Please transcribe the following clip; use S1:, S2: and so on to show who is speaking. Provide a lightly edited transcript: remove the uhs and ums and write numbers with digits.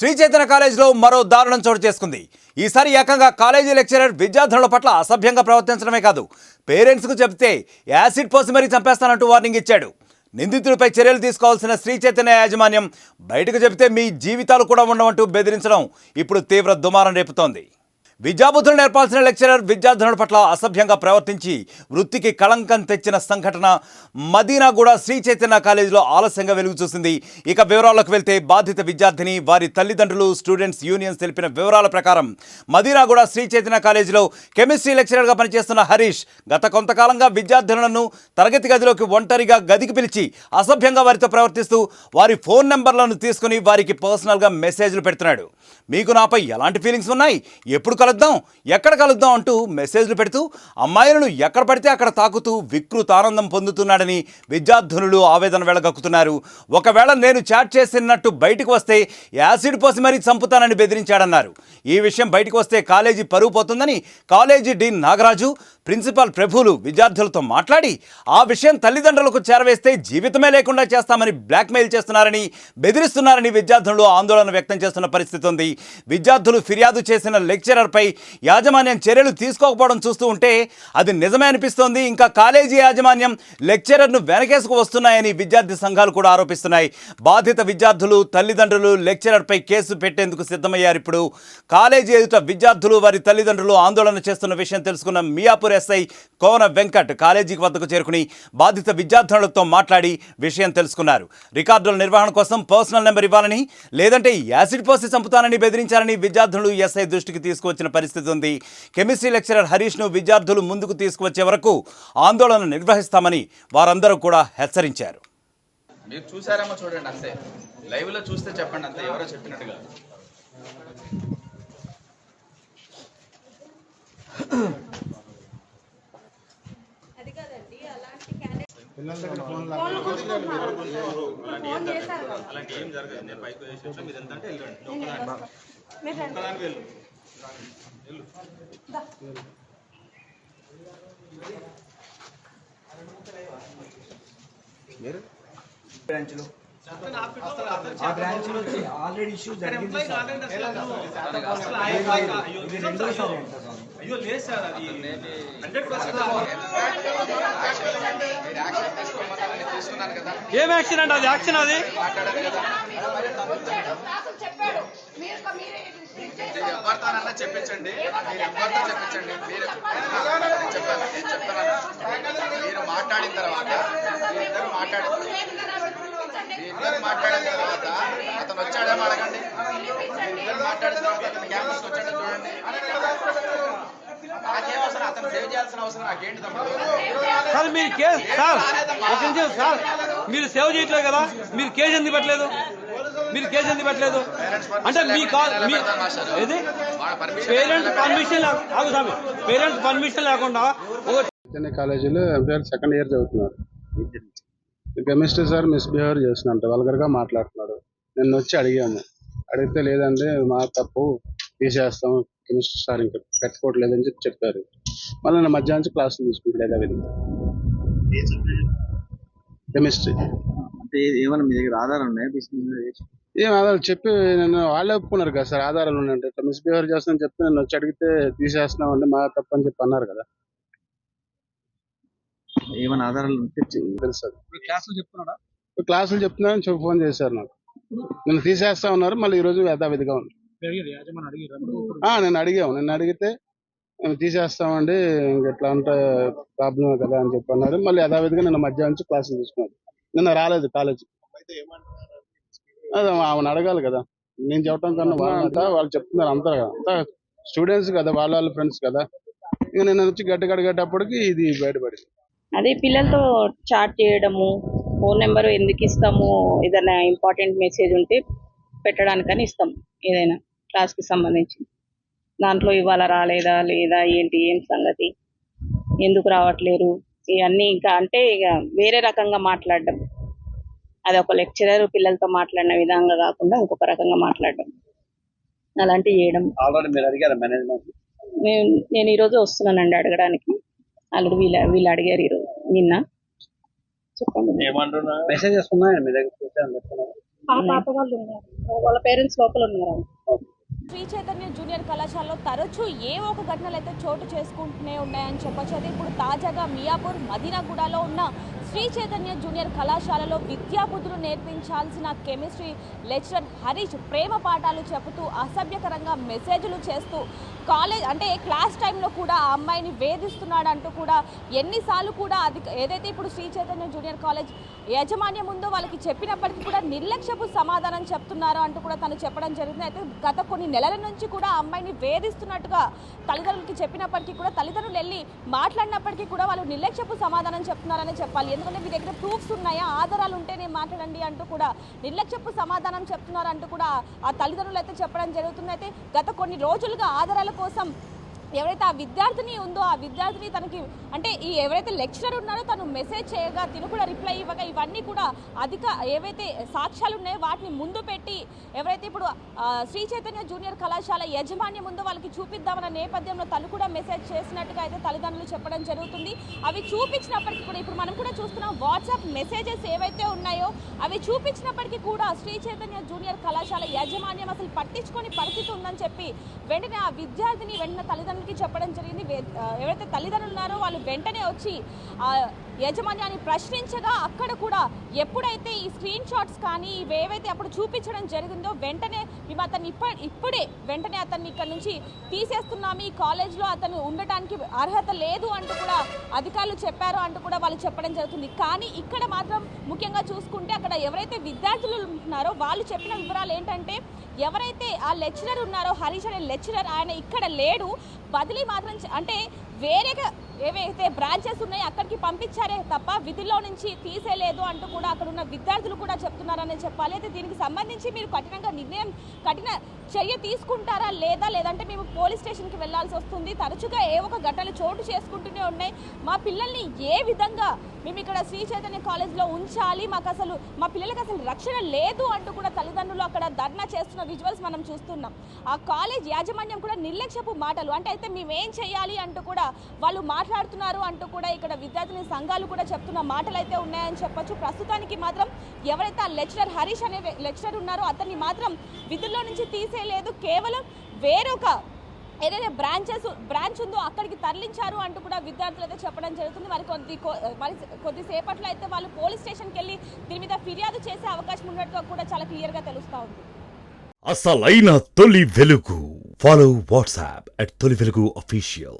S1: శ్రీ చైతన్య కాలేజీలో మరో దారుణం చోటు చేసుకుంది. ఈసారి ఏకంగా కాలేజీ లెక్చరర్ విద్యార్థుల పట్ల అసభ్యంగా ప్రవర్తించడమే కాదు, పేరెంట్స్కు చెబితే యాసిడ్ పోసి మరీ చంపేస్తానంటూ వార్నింగ్ ఇచ్చాడు. నిందితుడిపై చర్యలు తీసుకోవాల్సిన శ్రీ చైతన్య యాజమాన్యం బయటకు చెబితే మీ జీవితాలు కూడా ఉండవంటూ బెదిరించడం ఇప్పుడు తీవ్ర దుమారం రేపుతోంది. విద్యాబుద్ధులు నేర్పాల్సిన లెక్చరర్ విద్యార్థుల పట్ల అసభ్యంగా ప్రవర్తించి వృత్తికి కళంకం తెచ్చిన సంఘటన మదీనాగూడ శ్రీ చైతన్య కాలేజీలో ఆలస్యంగా వెలుగు చూసింది. ఇక వివరాలకు వెళ్తే బాధిత విద్యార్థిని, వారి తల్లిదండ్రులు, స్టూడెంట్స్ యూనియన్స్ తెలిపిన వివరాల ప్రకారం మదీనాగూడ శ్రీ చైతన్య కాలేజీలో కెమిస్ట్రీ లెక్చరర్గా పనిచేస్తున్న హరీష్ గత కొంతకాలంగా విద్యార్థులను తరగతి గదిలోకి ఒంటరిగా గదికి పిలిచి అసభ్యంగా వారితో ప్రవర్తిస్తూ వారి ఫోన్ నెంబర్లను తీసుకుని వారికి పర్సనల్గా మెసేజ్లు పెడుతున్నాడు. మీకు నాపై ఎలాంటి ఫీలింగ్స్ ఉన్నాయి, ఎప్పుడు కలుద్దాం, ఎక్కడ కలుద్దాం అంటూ మెసేజ్లు పెడుతూ అమ్మాయిలను ఎక్కడ పడితే అక్కడ తాకుతూ వికృత ఆనందం పొందుతున్నాడని విద్యార్థులు ఆవేదన వెళ్లగక్కుతున్నారు. ఒకవేళ నేను చాట్ చేసినట్టు బయటకు వస్తే యాసిడ్ పోసి మరీ చంపుతానని బెదిరించాడన్నారు. ఈ విషయం బయటకు వస్తే కాలేజీ పరువు పోతుందని కాలేజీ డీన్ నాగరాజు, ప్రిన్సిపాల్ ప్రభువులు విద్యార్థులతో మాట్లాడి ఆ విషయం తల్లిదండ్రులకు చేరవేస్తే జీవితమే లేకుండా చేస్తామని బ్లాక్మెయిల్ చేస్తున్నారని, బెదిరిస్తున్నారని విద్యార్థులు ఆందోళన వ్యక్తం చేస్తున్న పరిస్థితి ఉంది. విద్యార్థులు ఫిర్యాదు చేసిన లెక్చరర్పై యాజమాన్యం చర్యలు తీసుకోకపోవడం చూస్తూ ఉంటే అది నిజమే అనిపిస్తోంది. ఇంకా కాలేజీ యాజమాన్యం లెక్చరర్ను వెనకేసుకు వస్తున్నాయని విద్యార్థి సంఘాలు కూడా ఆరోపిస్తున్నాయి. బాధిత విద్యార్థులు, తల్లిదండ్రులు లెక్చరర్పై కేసు పెట్టేందుకు సిద్ధమయ్యారు. ఇప్పుడు కాలేజీ ఎదుట విద్యార్థులు, వారి తల్లిదండ్రులు ఆందోళన చేస్తున్న విషయం తెలుసుకున్న మియాపూర్ ఎస్ఐ కోన వెంకట్ కాలేజీ వద్దకు చేరుకుని బాధిత విద్యార్థులతో మాట్లాడి విషయం తెలుసుకున్నారు. రికార్డుల నిర్వహణ కోసం పర్సనల్ నెంబర్ ఇవ్వాలని, లేదంటే యాసిడ్ పోసి చంపుతానని బెదిరించారని విద్యార్థులు ఎస్ఐ దృష్టికి తీసుకువచ్చిన పరిస్థితి ఉంది. కెమిస్ట్రీ లెక్చరర్ హరీష్ను విద్యార్థులు ముందుకు తీసుకువచ్చే వరకు ఆందోళన నిర్వహిస్తామని వారందరూ కూడా హెచ్చరించారు.
S2: మీరు చూసారేమో చూడండి, అంతే లైవ్ లో చూస్తే చెప్పండి, అంతే ఎవరో చెప్పినట్టుగా. అలాంటి ఏం జరగదు. నేను బైక్ వేసేసాను, మీరు ఎంత అంటే వెళ్ళండి. బ్రాంచ్లో
S3: ఆ బ్రాంచ్ లో ఆల్రెడీ ఇష్యూ జరిగింది సార్.
S2: అయ్యో లేదు సార్, అది 100%
S4: ఏం యాక్షన్ అంటే అది యాక్షన్, అది
S2: ఎవరితోనన్నా చెప్పించండి, మీరు ఎవరితో చెప్పించండి. మీరు చెప్పాలి, నేను చెప్తాను. మీరు మాట్లాడిన తర్వాత మీరిద్దరు మాట్లాడిన తర్వాత అతను వచ్చాడేమో అడగండి. మీరిద్దరు మాట్లాడిన తర్వాత అతను క్యాంపస్కి వచ్చాడో చూడండి. నాకేం అవసరం, అతను సేవ్ చేయాల్సిన అవసరం నాకేంటి తమ్ముడు?
S4: సార్ మీరు కేసు సార్ ఒక నిమిషం సార్, మీరు సేవ్ చేయట్లేదు కదా, మీరు కేసు ఎందుకు పెట్టలేదు? మీరు కేసు ఎందుకు పెట్టలేదు అంటే మీ ఏది పేరెంట్స్ పర్మిషన్ లేకుండా
S5: కాలేజీలో ఎంపీఆర్ సెకండ్ ఇయర్ చదువుతున్నారు. కెమిస్ట్రీ సార్ మిస్బిహేవ్ చేస్తున్నట్టు వల్గర్గా మాట్లాడుతున్నాడు. నిన్న వచ్చి అడిగితే లేదంటే మా తప్పు తీసేస్తాం, కెమిస్ట్రీ సార్ ఇంకా పెట్టుకోవట్లేదని చెప్పారు. మళ్ళీ నేను మధ్యాహ్నం నుంచి క్లాసులు తీసుకుంటలేదు. అవి కెమిస్ట్రీ
S3: అంటే ఏమన్నా మీ దగ్గర ఆధారం ఉన్నాయా?
S5: ఏం ఆధారాలు చెప్పి నేను వాళ్ళే ఒప్పుకున్నారు కదా సార్, ఆధారాలు ఉన్నాయంటే. ఇట్లా మిస్బిహేవ్ చేస్తానని చెప్తే నేను వచ్చి అడిగితే తీసేస్తున్నామంటే మా తప్పు అని చెప్పి అన్నారు కదా.
S3: ఏమైనా ఆధారాలు
S5: తెలుసు. క్లాసులు చెప్తున్నారని ఫోన్ చేశారు నాకు. నిన్న తీసేస్తా ఉన్నారు, మళ్ళీ ఈ రోజు యథావిధిగా ఉంది. నేను అడిగితే మేము తీసేస్తామండి, ఇంకెట్లా అంటే ప్రాబ్లమే కదా అని చెప్పి అన్నారు. మళ్ళీ యథావిధిగా నిన్న మధ్యాహ్నం నుంచి క్లాసులు తీసుకున్నారు. నిన్న రాలేదు కాలేజీ. అదే ఆమెను అడగాలి కదా, నేను చెప్పడం కన్నా వాళ్ళు చెప్తున్నారు. అంతా స్టూడెంట్స్ కదా, వాళ్ళ ఫ్రెండ్స్ కదా. ఇక నిన్న వచ్చి గడ్డగడిగేటప్పటికి ఇది బయటపడింది.
S6: అదే పిల్లలతో చాట్ చేయడము, ఫోన్ నెంబర్ ఎందుకు ఇస్తాము, ఏదైనా ఇంపార్టెంట్ మెసేజ్ ఉంటే పెట్టడానికని ఇస్తాం. ఏదైనా క్లాస్కి సంబంధించి దాంట్లో ఇవాళ రాలేదా లేదా ఏంటి, ఏం సంగతి, ఎందుకు రావట్లేరు, ఇవన్నీ ఇంకా అంటే ఇక వేరే రకంగా మాట్లాడడం. అది ఒక లెక్చరర్ పిల్లలతో మాట్లాడిన విధంగా కాకుండా ఇంకొక రకంగా మాట్లాడడం, అలాంటివి చేయడం. నేను ఈరోజు వస్తున్నానండి అడగడానికి. ఆల్రెడీ వీళ్ళు అడిగారు ఈరోజు, నిన్న. చెప్పండి.
S5: మెసేజెస్ ఉన్నాయా మీ దగ్గర?
S6: పాప వాళ్ళు ఉన్నారు. వాళ్ళ పేరెంట్స్ లోపల ఉన్నారు.
S7: శ్రీ చైతన్య జూనియర్ కళాశాలలో తరచూ ఏ ఒక ఘటనలు అయితే చోటు చేసుకుంటూనే ఉన్నాయని చెప్పొచ్చు. అయితే ఇప్పుడు తాజాగా మియాపూర్ మదీనాగూడలో ఉన్న శ్రీ చైతన్య జూనియర్ కళాశాలలో విద్యాబుద్ధులు నేర్పించాల్సిన కెమిస్ట్రీ లెక్చరర్ హరీష్ ప్రేమ పాఠాలు చెబుతూ అసభ్యకరంగా మెసేజ్లు చేస్తూ కాలేజ్ అంటే క్లాస్ టైంలో కూడా ఆ అమ్మాయిని వేధిస్తున్నాడు అంటూ కూడా ఎన్నిసార్లు కూడా అది ఏదైతే ఇప్పుడు శ్రీ చైతన్య జూనియర్ కాలేజ్ యాజమాన్యం ఉందో వాళ్ళకి చెప్పినప్పటికీ కూడా నిర్లక్ష్యపు సమాధానం చెప్తున్నారు అంటూ కూడా తను చెప్పడం జరిగింది. అయితే గత కొన్ని నెలల నుంచి కూడా ఆ అమ్మాయిని వేధిస్తున్నట్టుగా తల్లిదండ్రులకి చెప్పినప్పటికీ కూడా తల్లిదండ్రులు వెళ్ళి మాట్లాడినప్పటికీ కూడా వాళ్ళు నిర్లక్ష్యపు సమాధానం చెప్తున్నారని చెప్పాలి. ఎందుకంటే మీ దగ్గర ప్రూఫ్స్ ఉన్నాయా, ఆధారాలు ఉంటేనే మాట్లాడండి అంటూ కూడా నిర్లక్ష్యపు సమాధానం చెప్తున్నారు అంటూ కూడా ఆ తల్లిదండ్రులు అయితే చెప్పడం జరుగుతుంది. అయితే గత కొన్ని రోజులుగా ఆధారాల కోసం ఎవరైతే ఆ విద్యార్థిని ఉందో ఆ విద్యార్థిని తనకి అంటే ఈ ఎవరైతే లెక్చరర్ ఉన్నారో తను మెసేజ్ చేయగా తిను కూడా రిప్లై ఇవ్వగా ఇవన్నీ కూడా ఏవైతే సాక్ష్యాలు ఉన్నాయో వాటిని ముందు పెట్టి ఎవరైతే ఇప్పుడు శ్రీ చైతన్య జూనియర్ కళాశాల యాజమాన్యం ఉందో వాళ్ళకి చూపిద్దామన్న నేపథ్యంలో తను కూడా మెసేజ్ చేసినట్టుగా అయితే తల్లిదండ్రులు చెప్పడం జరుగుతుంది. అవి చూపించినప్పటికీ కూడా ఇప్పుడు మనం కూడా చూస్తున్నాం వాట్సాప్ మెసేజెస్ ఏవైతే ఉన్నాయో అవి చూపించినప్పటికీ కూడా శ్రీ చైతన్య జూనియర్ కళాశాల యాజమాన్యం అసలు పట్టించుకొని పరిస్థితి ఉందని చెప్పి వెంటనే ఆ విద్యార్థిని వెంటనే తల్లిదండ్రులు చెప్పడం జరిగింది. ఎవరైతే తల్లిదండ్రులు ఉన్నారో వాళ్ళు వెంటనే వచ్చి యాజమాన్యాన్ని ప్రశ్నించగా అక్కడ కూడా ఎప్పుడైతే ఈ స్క్రీన్ షాట్స్ కానీ ఇవేవైతే అప్పుడు చూపించడం జరిగిందో వెంటనే మేము అతన్ని ఇప్పుడే వెంటనే అతన్ని ఇక్కడ నుంచి తీసేస్తున్నాము, ఈ కాలేజ్లో అతను ఉండటానికి అర్హత లేదు అంటూ కూడా అధికారులు చెప్పారు అంటూ కూడా వాళ్ళు చెప్పడం జరుగుతుంది. కానీ ఇక్కడ మాత్రం ముఖ్యంగా చూసుకుంటే అక్కడ ఎవరైతే విద్యార్థులు ఉన్నారో వాళ్ళు చెప్పిన వివరాలు ఏంటంటే ఎవరైతే ఆ లెక్చరర్ ఉన్నారో హరీష్ అనే లెక్చరర్ ఆయన ఇక్కడ లేడు, బదిలీ మాత్రం అంటే వేరేగా ఏవైతే బ్రాంచెస్ ఉన్నాయో అక్కడికి పంపించారే తప్ప విధుల్లో నుంచి తీసేయలేదు అంటూ కూడా అక్కడ ఉన్న విద్యార్థులు కూడా చెప్తున్నారని చెప్పాలి. అయితే దీనికి సంబంధించి మీరు కఠిన చర్య తీసుకుంటారా లేదంటే మేము పోలీస్ స్టేషన్కి వెళ్లాల్సి వస్తుంది, తరచుగా ఏ ఒక ఘటనలు చోటు చేసుకుంటూనే ఉన్నాయి, మా పిల్లల్ని ఏ విధంగా మేము ఇక్కడ శ్రీ చైతన్య కాలేజ్లో ఉంచాలి, మా పిల్లలకి అసలు రక్షణ లేదు అంటూ కూడా తల్లిదండ్రులు అక్కడ ధర్నా చేస్తున్న విజువల్స్ మనం చూస్తున్నాం. ఆ కాలేజ్ యాజమాన్యం కూడా నిర్లక్ష్యపు మాటలు అంటే అయితే మేమేం చేయాలి అంటూ కూడా వాళ్ళు మాట్లాడుతున్నారు అంటూ కూడా ఇక్కడ విద్యార్థిని సంఘాలు కూడా చెప్తున్న మాటలు అయితే ఉన్నాయని చెప్పొచ్చు. ప్రస్తుతానికి మాత్రం ఎవరైతే ఆ లెక్చరర్ హరీష్ అనే లెక్చరర్ ఉన్నారో అతన్ని మాత్రం విధుల్లో నుంచి తీసేయలేదు, కేవలం వేరొక ఏదైతే బ్రాంచ్ ఉందో అక్కడికి తరలించారు అంటూ కూడా విద్యార్థులు అయితే చెప్పడం జరుగుతుంది. మరి కొద్దిసేపట్లో అయితే వాళ్ళు పోలీస్ స్టేషన్కి వెళ్ళి దీని మీద ఫిర్యాదు చేసే అవకాశం ఉన్నట్టుగా కూడా చాలా క్లియర్గా తెలుస్తూ ఉంది.
S8: అసలైన తొలి వెలుగు. ఫాలో వాట్సాప్ @తొలి వెలుగు official.